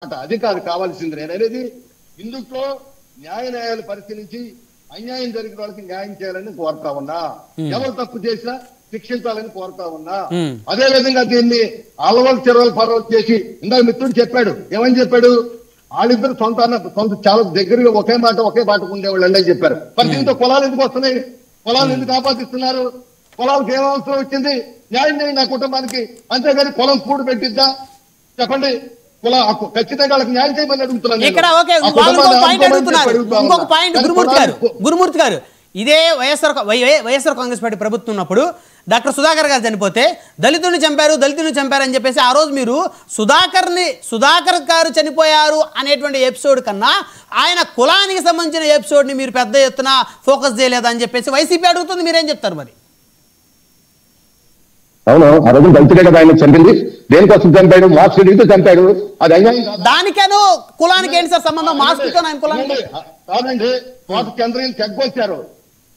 అది కాదు కావాల్సింది. నేను అనేది ఇందులో న్యాయాలు పరిశీలించి అన్యాయం జరిగిన వాళ్ళకి న్యాయం చేయాలని కోరుతా ఉన్నా, ఎవరు తప్పు చేసినా శిక్షించాలని కోరుతా ఉన్నా. అదే విధంగా దీన్ని అలవలు చెరవలు పరవలు చేసి ఇందాక మిత్రుడు చెప్పాడు, ఏమని చెప్పాడు, వాళ్ళిద్దరు సొంత చాలా దగ్గరగా ఒకే మాట ఉండేవాళ్ళు అని చెప్పారు. మరి దీంతో కులాలు ఎందుకు వస్తున్నాయి? కులాలు ఎందుకు ఆపాదిస్తున్నారు? కులాలకు ఏం అవసరం వచ్చింది? న్యాయం చేయండి నా కుటుంబానికి, అంతేగాని కులం కూడు పెట్టిద్దా చెప్పండి? ఖచ్చితంగా వాళ్ళకి న్యాయం చేయమని అడుగుతున్నాను. ఇంకొక పాయింట్ గురుమూర్తి గారు, ఇదే వైఎస్ఆర్ కాంగ్రెస్ పార్టీ ప్రభుత్వం ఉన్నప్పుడు డాక్టర్ సుధాకర్ గారు చనిపోతే దళితుని చంపారు అని చెప్పేసి ఆ రోజు మీరు సుధాకర్ గారు చనిపోయారు అనేటువంటి ఎపిసోడ్ కన్నా ఆయన కులానికి సంబంధించిన ఎపిసోడ్ని మీరు పెద్ద ఎత్తున ఫోకస్ చేయలేదని చెప్పేసి వైసీపీ అడుగుతుంది. మీరేం చెప్తారు మరి? అవును, ఆ రోజు దళితుడే కదా ఆయన చంపింది. దేనికోసం చంపాడు? మార్క్స్ అడిగితే చంపాడు. అది అన్యాయం. దానికేను కులానికి ఏంటి సార్ సంబంధం? మార్క్స్ కులానికి కాదండి. చంద్రయ్య తెగ్గొచ్చారు,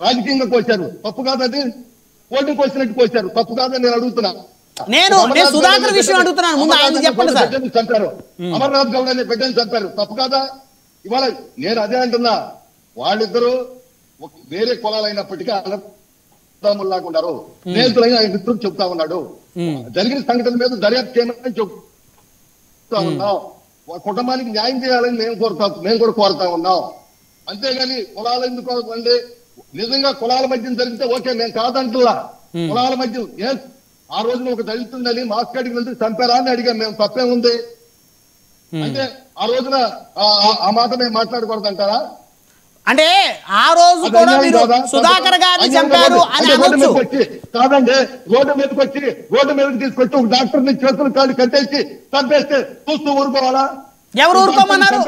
రాజకీయంగా కోసారు, తప్పు కాదు. అది ఓటింగ్ కోసినట్టు కోసారు, తప్పు కాదని నేను అడుగుతున్నా. నేను సుధాకర్ విషయం అడుగుతున్నాను, ముందు ఆయన చెప్పండి సార్. చంపారు, అమర్నాథ్ గౌడ్ అనే బిడ్డని చంపారు, తప్పు కాదా? ఇవాళ నేను అదే అంటున్నా, వాళ్ళిద్దరూ వేరే కులాలైనప్పటికీ లాగా ఉన్నారు, స్నేహితులైన ఆయన మిత్రుడు చెప్తా ఉన్నాడు. జరిగిన సంఘటన మీద దర్యాప్తు చేయమని చెప్తా ఉన్నాం. కుటుంబానికి న్యాయం చేయాలని మేము కూడా కోరుతా ఉన్నాం. అంతేగాని కులాలు ఎందుకు అంటే నిజంగా కులాల మధ్య జరిగితే ఓకే, మేము కాదంటున్నా. కులాల మధ్య ఆ రోజున ఒక దళితుందని మాస్కాడికి వెళ్తే చంపారా అని అడిగాం మేము, తప్పే ఉంది అంటే ఆ రోజున ఆ మాట మేము మాట్లాడకూడదు అంటారా? అంటే ఆ రోజు కూడా మీరు సుధాకర్ గారిని చంపారు అని అనొచ్చు కాదండి. రోడ్డు మీదకి తీసుకొచ్చి ఒక డాక్టర్ ని చేతులు కాళ్ళు కట్టేసి చంపేస్తే చూస్తూ ఊరుకోవాలా? ఎవరు ఊరుకోమన్నారు?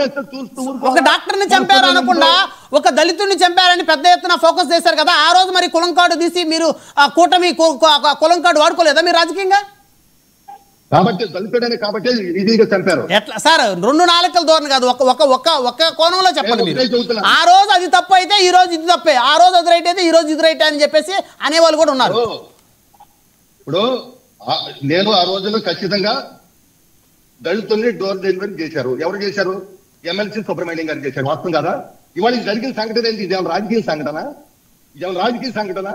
ఒక డాక్టర్ ని చంపారు అనకుండా ఒక దళితుడిని చంపారని పెద్ద ఎత్తున ఫోకస్ చేశారు కదా. ఆ రోజు మరి కులం కార్డు తీసి మీరు కూటమి కులం కార్డు వాడుకోలేదా మీరు రాజకీయంగా? కాబట్టి దళితుడని కాబట్టి ఈజీగా చంపారు. ఎట్లా సార్? రెండు నాలుకల ధోరణి కాదు, ఒక కోణంలో చెప్పండి మీరు. ఆ రోజు అది తప్పు అయితే ఈ రోజు ఇది తప్పే, ఆ రోజు అది రైట్ అయితే ఈ రోజు ఇది రైట్ అని చెప్పేసి అనేవాళ్ళు కూడా ఉన్నారు. ఇప్పుడు నేను ఆ రోజుల్లో ఖచ్చితంగా దళితుల్ని డోర్ డెలివరీ చేశారు. ఎవరు చేశారు? ఎమ్మెల్సీ సుబ్రహ్మణ్యం గారు చేశారు. వాస్తవం కదా? ఇవాళ జరిగిన సంఘటన ఏంటి? ఇదేమన్నా రాజకీయ సంఘటన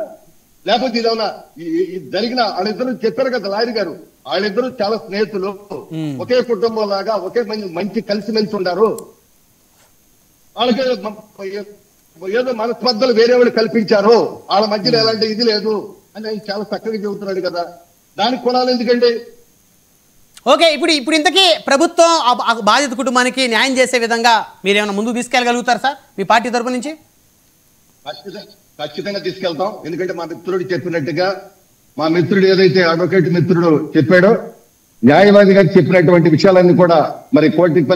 లేకపోతే ఇదేమన్నా జరిగిన వాళ్ళిద్దరు చెప్పారు కదా లాయర్ గారు, వాళ్ళిద్దరూ చాలా స్నేహితులు, ఒకే కుటుంబం లాగా ఒకే మంచి కలిసిమెలిసి ఉన్నారు. వాళ్ళకి ఏదో మనస్పర్ధలు వేరే వాళ్ళు కల్పించారు, వాళ్ళ మధ్యలో ఎలాంటి ఇది లేదు అని ఆయన చాలా చక్కగా చెబుతున్నాడు కదా. దానికి కులాలు ఎందుకండి? ఓకే, ఇప్పుడు ఇంతకీ ప్రభుత్వం బాధిత కుటుంబానికి న్యాయం చేసే విధంగా మీరేమైనా ముందుకు తీసుకెళ్ళగలుగుతారు సార్ మీ పార్టీ తరపు నుంచి? ఖచ్చితంగా తీసుకెళ్తాం. ఎందుకంటే మా మిత్రుడు చెప్పినట్టుగా, మా మిత్రుడు ఏదైతే అడ్వకేట్ మిత్రుడు చెప్పాడో, న్యాయవాది గారు చెప్పినటువంటి విషయాలన్నీ కూడా మరి కోర్టుకి